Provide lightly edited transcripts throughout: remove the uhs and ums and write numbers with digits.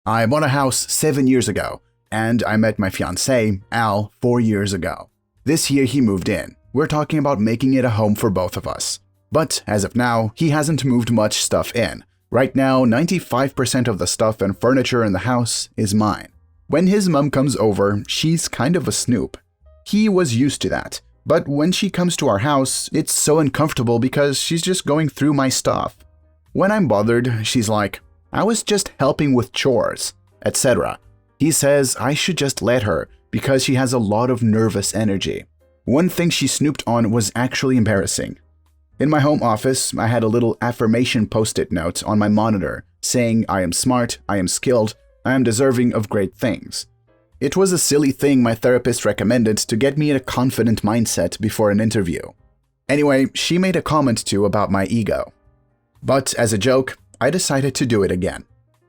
I bought a house 7 years ago, and I met my fiance, Al, 4 years ago. This year he moved in. We're talking about making it a home for both of us. But as of now, he hasn't moved much stuff in. Right now, 95% of the stuff and furniture in the house is mine. When his mom comes over, she's kind of a snoop. He was used to that. But when she comes to our house, it's so uncomfortable because she's just going through my stuff. When I'm bothered, she's like, "I was just helping with chores," etc. He says I should just let her because she has a lot of nervous energy. One thing she snooped on was actually embarrassing. In my home office, I had a little affirmation post-it note on my monitor saying I am smart, I am skilled, I am deserving of great things. It was a silly thing my therapist recommended to get me in a confident mindset before an interview. Anyway, she made a comment too about my ego. But as a joke, I decided to do it again.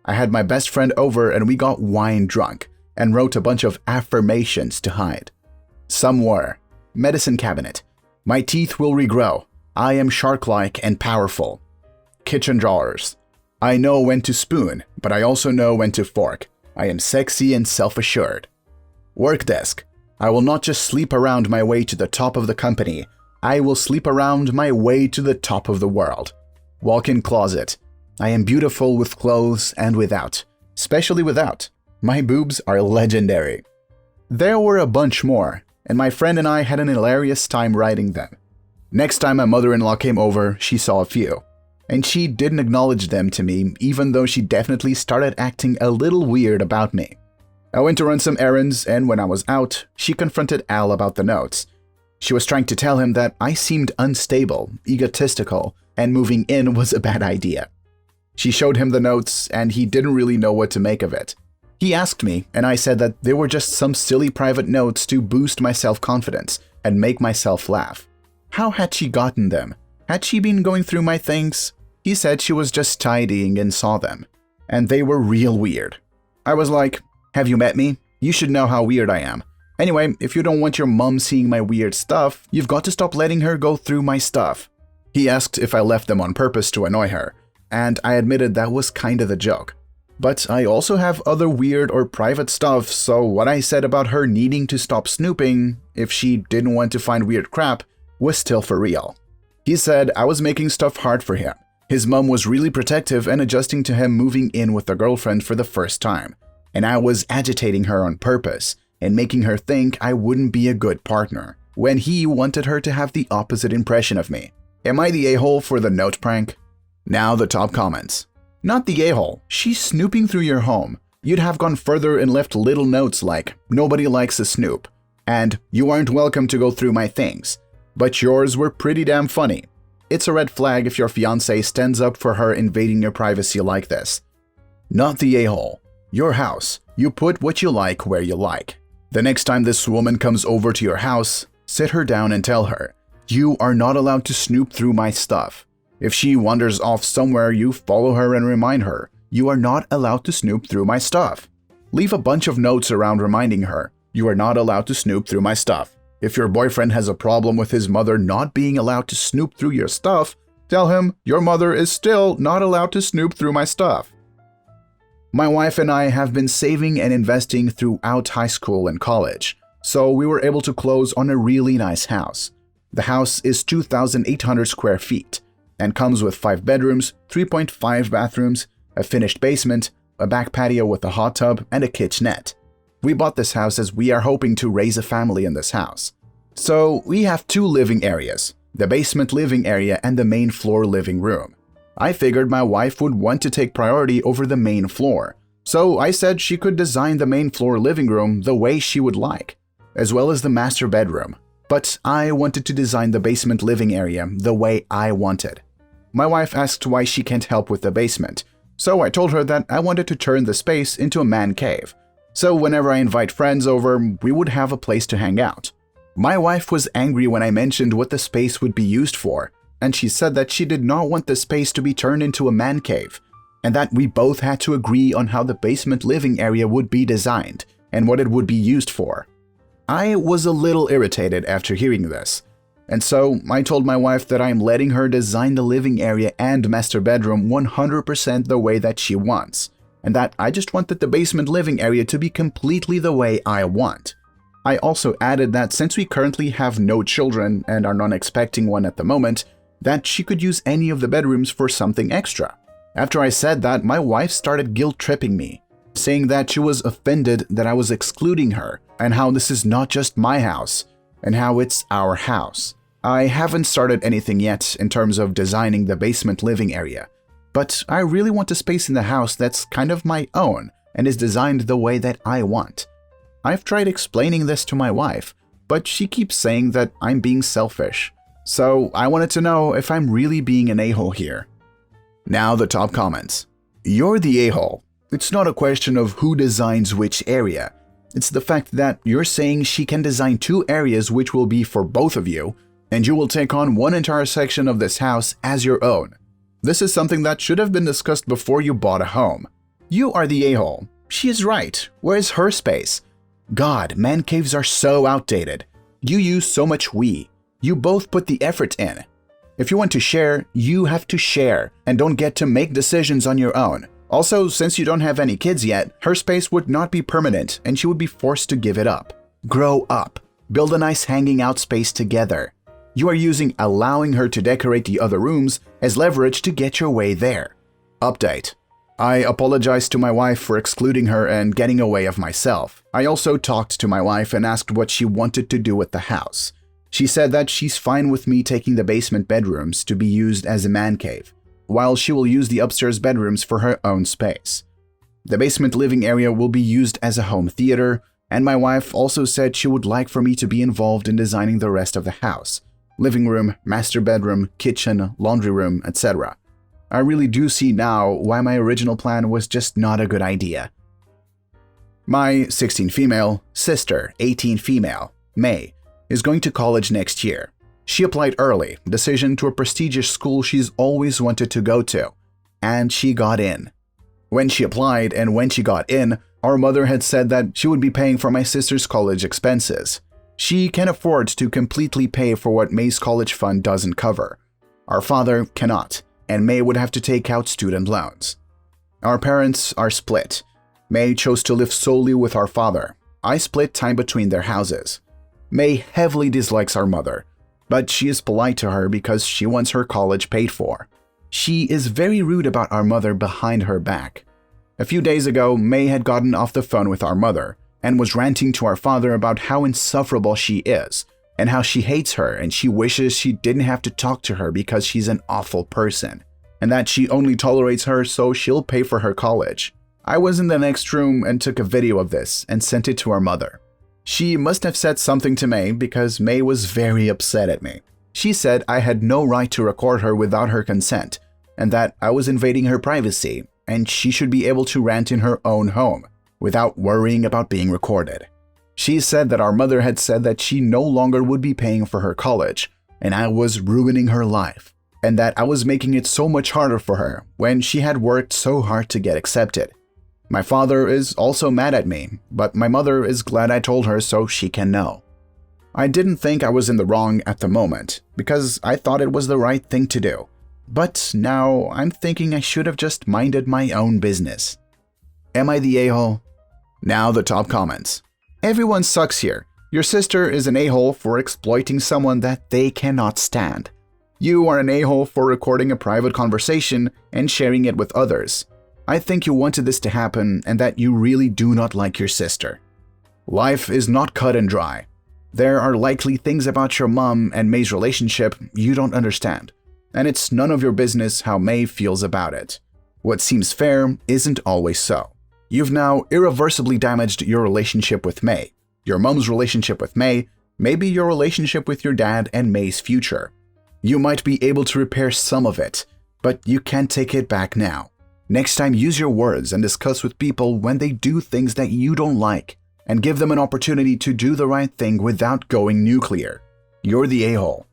I had my best friend over and we got wine drunk and wrote a bunch of affirmations to hide. Some were: medicine cabinet, my teeth will regrow, I am shark-like and powerful. Kitchen drawers, I know when to spoon, but I also know when to fork. I am sexy and self-assured. Work desk, I will not just sleep around my way to the top of the company, I will sleep around my way to the top of the world. Walk-in closet, I am beautiful with clothes and without, especially without. My boobs are legendary. There were a bunch more, and my friend and I had an hilarious time writing them. Next time my mother-in-law came over, she saw a few, and she didn't acknowledge them to me even though she definitely started acting a little weird about me. I went to run some errands, and when I was out, she confronted Al about the notes. She was trying to tell him that I seemed unstable, egotistical, and moving in was a bad idea. She showed him the notes, and he didn't really know what to make of it. He asked me, and I said that they were just some silly private notes to boost my self-confidence and make myself laugh. How had she gotten them? Had she been going through my things? He said she was just tidying and saw them, and they were real weird. I was like, "Have you met me? You should know how weird I am. Anyway, if you don't want your mom seeing my weird stuff, you've got to stop letting her go through my stuff." He asked if I left them on purpose to annoy her, and I admitted that was kinda the joke. But I also have other weird or private stuff, so what I said about her needing to stop snooping, if she didn't want to find weird crap, was still for real. He said I was making stuff hard for him. His mom was really protective and adjusting to him moving in with a girlfriend for the first time, and I was agitating her on purpose and making her think I wouldn't be a good partner, when he wanted her to have the opposite impression of me. Am I the a-hole for the note prank? Now the top comments. Not the a-hole, she's snooping through your home. You'd have gone further and left little notes like, "Nobody likes a snoop," and "You aren't welcome to go through my things." But yours were pretty damn funny. It's a red flag if your fiance stands up for her invading your privacy like this. Not the a-hole. Your house. You put what you like where you like. The next time this woman comes over to your house, sit her down and tell her, "You are not allowed to snoop through my stuff." If she wanders off somewhere, you follow her and remind her, "You are not allowed to snoop through my stuff." Leave a bunch of notes around reminding her, "You are not allowed to snoop through my stuff." If your boyfriend has a problem with his mother not being allowed to snoop through your stuff, tell him, "Your mother is still not allowed to snoop through my stuff." My wife and I have been saving and investing throughout high school and college, so we were able to close on a really nice house. The house is 2,800 square feet and comes with 5 bedrooms, 3.5 bathrooms, a finished basement, a back patio with a hot tub, and a kitchenette. We bought this house as we are hoping to raise a family in this house. So we have 2 living areas, the basement living area and the main floor living room. I figured my wife would want to take priority over the main floor, so I said she could design the main floor living room the way she would like, as well as the master bedroom. But I wanted to design the basement living area the way I wanted. My wife asked why she can't help with the basement, so I told her that I wanted to turn the space into a man cave. So whenever I invite friends over, we would have a place to hang out. My wife was angry when I mentioned what the space would be used for, and she said that she did not want the space to be turned into a man cave, and that we both had to agree on how the basement living area would be designed and what it would be used for. I was a little irritated after hearing this, and so I told my wife that I am letting her design the living area and master bedroom 100% the way that she wants. and that I just wanted the basement living area to be completely the way I want. I also added that since we currently have no children and are not expecting one at the moment, that she could use any of the bedrooms for something extra. After I said that, my wife started guilt-tripping me, saying that she was offended that I was excluding her and how this is not just my house and how it's our house. I haven't started anything yet in terms of designing the basement living area, but I really want a space in the house that's kind of my own and is designed the way that I want. I've tried explaining this to my wife, but she keeps saying that I'm being selfish. So I wanted to know if I'm really being an a-hole here. Now the top comments. You're the a-hole. It's not a question of who designs which area. It's the fact that you're saying she can design 2 areas which will be for both of you, and you will take on one entire section of this house as your own. This is something that should have been discussed before you bought a home. You are the a-hole. She is right. Where's her space? God, man caves are so outdated. You use so much we. You both put the effort in. If you want to share, you have to share and don't get to make decisions on your own. Also, since you don't have any kids yet, her space would not be permanent and she would be forced to give it up. Grow up. Build a nice hanging out space together. You are using allowing her to decorate the other rooms as leverage to get your way there. Update. I apologized to my wife for excluding her and getting away of myself. I also talked to my wife and asked what she wanted to do with the house. She said that she's fine with me taking the basement bedrooms to be used as a man cave, while she will use the upstairs bedrooms for her own space. The basement living area will be used as a home theater, and my wife also said she would like for me to be involved in designing the rest of the house: living room, master bedroom, kitchen, laundry room, etc. I really do see now why my original plan was just not a good idea. My 16 female sister, 18 female, May, is going to college next year. She applied early, decision to a prestigious school she's always wanted to go to, and she got in. When she applied and when she got in, our mother had said that she would be paying for my sister's college expenses. She can afford to completely pay for what May's college fund doesn't cover. Our father cannot, and May would have to take out student loans. Our parents are split. May chose to live solely with our father. I split time between their houses. May heavily dislikes our mother, but she is polite to her because she wants her college paid for. She is very rude about our mother behind her back. A few days ago, May had gotten off the phone with our mother and was ranting to our father about how insufferable she is and how she hates her and she wishes she didn't have to talk to her because she's an awful person, and that she only tolerates her so she'll pay for her college. I was in the next room and took a video of this and sent it to our mother. She must have said something to May because May was very upset at me. She said I had no right to record her without her consent and that I was invading her privacy and she should be able to rant in her own home without worrying about being recorded. She said that our mother had said that she no longer would be paying for her college and I was ruining her life and that I was making it so much harder for her when she had worked so hard to get accepted. My father is also mad at me, but my mother is glad I told her so she can know. I didn't think I was in the wrong at the moment, because I thought it was the right thing to do. But now I'm thinking I should have just minded my own business. Am I the a-hole? Now the top comments. Everyone sucks here. Your sister is an a-hole for exploiting someone that they cannot stand. You are an a-hole for recording a private conversation and sharing it with others. I think you wanted this to happen and that you really do not like your sister. Life is not cut and dry. There are likely things about your mom and May's relationship you don't understand, and it's none of your business how May feels about it. What seems fair isn't always so. You've now irreversibly damaged your relationship with May, your mom's relationship with May, maybe your relationship with your dad and May's future. You might be able to repair some of it, but you can't take it back now. Next time, use your words and discuss with people when they do things that you don't like, and give them an opportunity to do the right thing without going nuclear. You're the a-hole.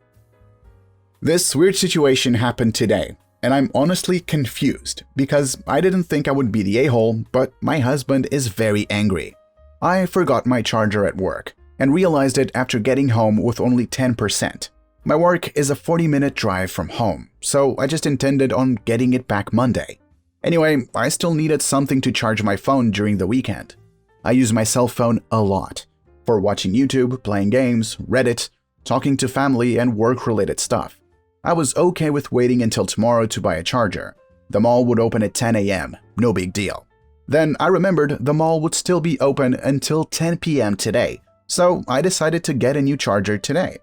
This weird situation happened today, and I'm honestly confused because I didn't think I would be the a-hole, but my husband is very angry. I forgot my charger at work and realized it after getting home with only 10%. My work is a 40-minute drive from home, so I just intended on getting it back Monday. Anyway, I still needed something to charge my phone during the weekend. I use my cell phone a lot for watching YouTube, playing games, Reddit, talking to family, and work-related stuff. I was okay with waiting until tomorrow to buy a charger. The mall would open at 10 a.m., no big deal. Then I remembered the mall would still be open until 10 p.m. today, so I decided to get a new charger today.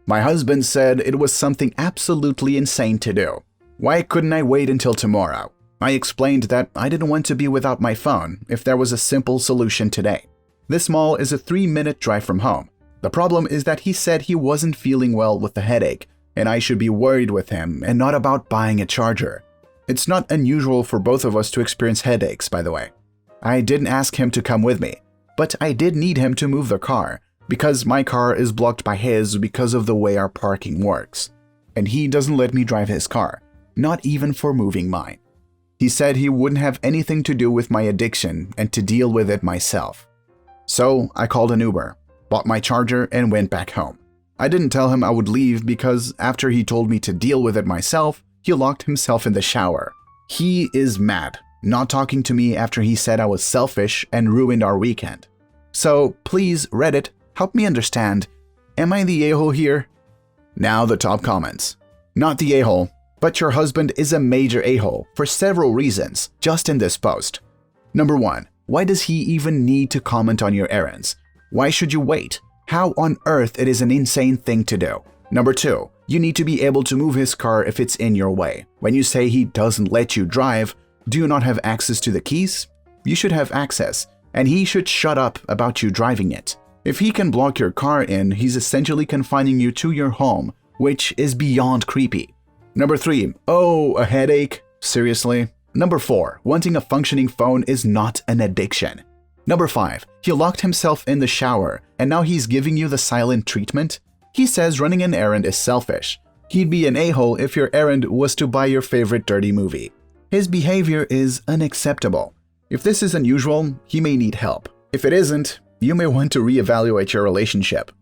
My husband said it was something absolutely insane to do. Why couldn't I wait until tomorrow? I explained that I didn't want to be without my phone if there was a simple solution today. This mall is a 3-minute drive from home. The problem is that he said he wasn't feeling well with the headache, and I should be worried with him and not about buying a charger. It's not unusual for both of us to experience headaches, by the way. I didn't ask him to come with me, but I did need him to move the car because my car is blocked by his because of the way our parking works. And he doesn't let me drive his car, not even for moving mine. He said he wouldn't have anything to do with my addiction and to deal with it myself. So I called an Uber, bought my charger, and went back home. I didn't tell him I would leave because after he told me to deal with it myself, he locked himself in the shower. He is mad, not talking to me after he said I was selfish and ruined our weekend. So please, Reddit, help me understand. Am I the a-hole here? Now the top comments. Not the a-hole, but your husband is a major a-hole for several reasons just in this post. Number 1. Why does he even need to comment on your errands? Why should you wait? How on earth it is an insane thing to do. Number 2. You need to be able to move his car if it's in your way. When you say he doesn't let you drive, do you not have access to the keys? You should have access, and he should shut up about you driving it. If he can block your car in, he's essentially confining you to your home, which is beyond creepy. Number 3. Oh, a headache? Seriously? Number 4. Wanting a functioning phone is not an addiction. Number 5. He locked himself in the shower, and now he's giving you the silent treatment? He says running an errand is selfish. He'd be an a-hole if your errand was to buy your favorite dirty movie. His behavior is unacceptable. If this is unusual, he may need help. If it isn't, you may want to reevaluate your relationship.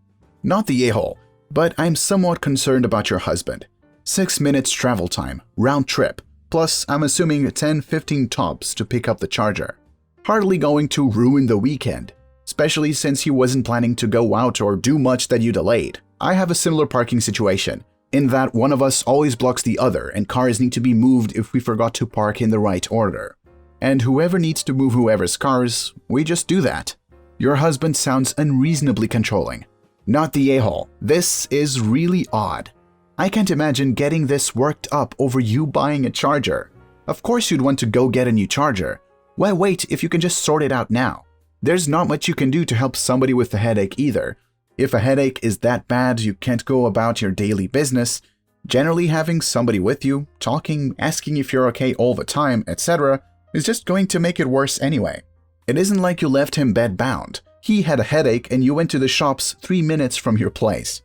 Not the a-hole, but I'm somewhat concerned about your husband. 6 minutes travel time, round trip, plus I'm assuming 10-15 tops to pick up the charger. Hardly going to ruin the weekend, especially since he wasn't planning to go out or do much that you delayed. I have a similar parking situation, in that one of us always blocks the other and cars need to be moved if we forgot to park in the right order. And whoever needs to move whoever's cars, we just do that. Your husband sounds unreasonably controlling. Not the a-hole. This is really odd. I can't imagine getting this worked up over you buying a charger. Of course you'd want to go get a new charger. Why wait if you can just sort it out now? There's not much you can do to help somebody with a headache either. If a headache is that bad you can't go about your daily business, generally having somebody with you, talking, asking if you're okay all the time, etc. is just going to make it worse anyway. It isn't like you left him bedbound. He had a headache and you went to the shops 3 minutes from your place.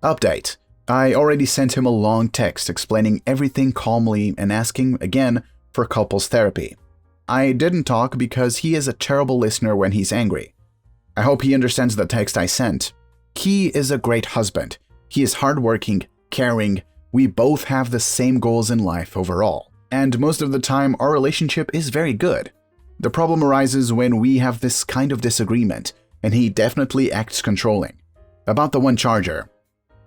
Update. I already sent him a long text explaining everything calmly and asking, again, for couples therapy. I didn't talk because he is a terrible listener when he's angry. I hope he understands the text I sent. He is a great husband. He is hardworking, caring. We both have the same goals in life overall. And most of the time, our relationship is very good. The problem arises when we have this kind of disagreement, and he definitely acts controlling. About the one charger.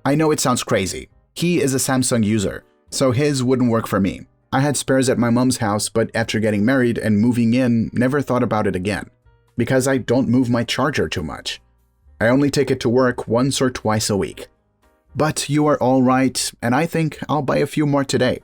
I know it sounds crazy. He is a Samsung user, so his wouldn't work for me. I had spares at my mom's house, but after getting married and moving in, never thought about it again. Because I don't move my charger too much. I only take it to work once or twice a week. But you are all right, and I think I'll buy a few more today.